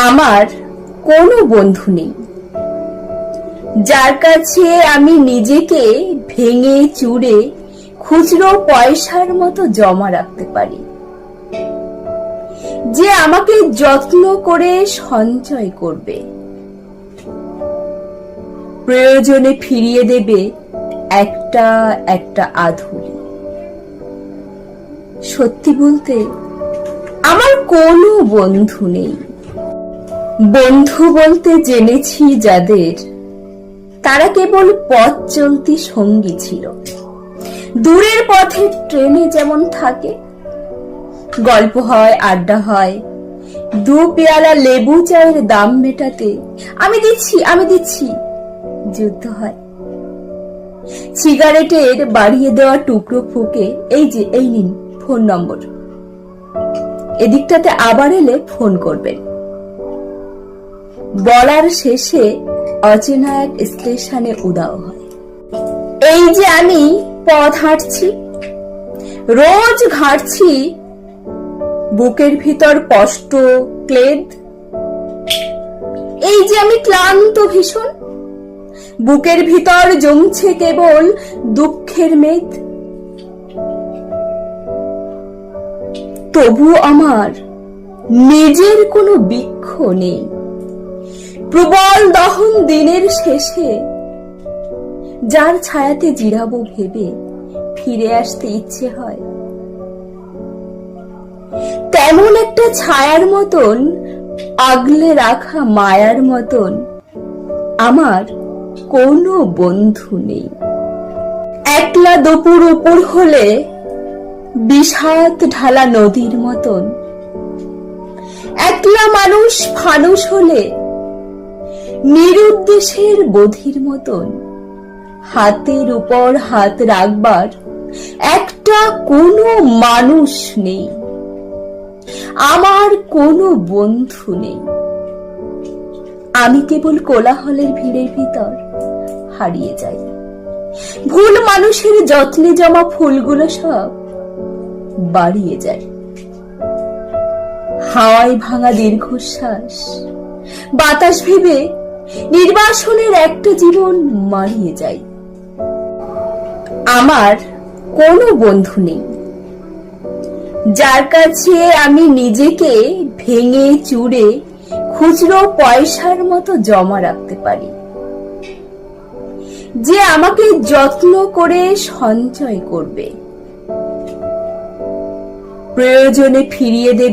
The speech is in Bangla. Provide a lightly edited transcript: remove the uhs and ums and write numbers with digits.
আমার কোনো বন্ধু নেই যার কাছে আমি নিজেকে ভেঙে চুরে খুচরো পয়সার মতো জমা রাখতে পারি, যে আমাকে যত্ন করে সঞ্চয় করবে, প্রয়োজনে ফিরিয়ে দেবে একটা একটা আধুলি। সত্যি বলতে আমার কোনো বন্ধু নেই। বন্ধু বলতে জেনেছি যাদের, তারা কেবল পথ চলতি সঙ্গী ছিল। দূরের পথে ট্রেনে যেমন থাকে, গল্প হয়, আড্ডা হয়, দু পেয়ালা লেবু চায়ের দাম মেটাতে আমি দিচ্ছি যুদ্ধ হয়। সিগারেটের বাড়িয়ে দেওয়া টুকরো ফুকে এই নিন ফোন নম্বর, এদিকটাতে আবার এলে ফোন করবেন, বলার শেষে অচেনা এক স্টেশনে উদাও হয়। এই যে আমি পথ হাঁটছি, রোজ ঘাঁটছি বুকের ভিতর কষ্ট ক্লেদ। এই যে আমি ক্লান্ত ভীষণ, বুকের ভিতর জমছে কেবল দুঃখের মেদ। তবু আমার নিজের কোনো বৃক্ষ নেই। প্রবল দহন দিনের শেষে যার ছায়াতে জিরাবো ভেবে ফিরে আসতে ইচ্ছে হয়, তেমন একটা ছায়ার মতন, আগলে রাখা মায়ার মতন আমার কোনো বন্ধু নেই। একলা দুপুর উপর হলে বিষাদ ঢালা নদীর মতন, একলা মানুষ ফানুষ হলে নিরুদ্দেশের বধির মতন হাতের উপর হাত রাখবার একটা কোনো মানুষ নেই। আমার কোনো বন্ধু নেই। আমি কেবল কোলাহলের ভিড়ের ভিতর হারিয়ে যাই। ভুল মানুষের যত্নে জমা ফুলগুলো সব বাড়িয়ে যায়। হাওয়ায় ভাঙা দীর্ঘশ্বাস, বাতাস ভেবে নির্বাসনের একটা জীবন মারিয়ে যায়। আমার কোনো বন্ধু নেই যার কাছে আমি নিজেকে ভেঙে চুরে খুচরো পয়সার মতো জমা রাখতে পারি, যে আমাকে যত্ন করে সঞ্চয় করবে, প্রয়োজনে ফিরিয়ে দেবে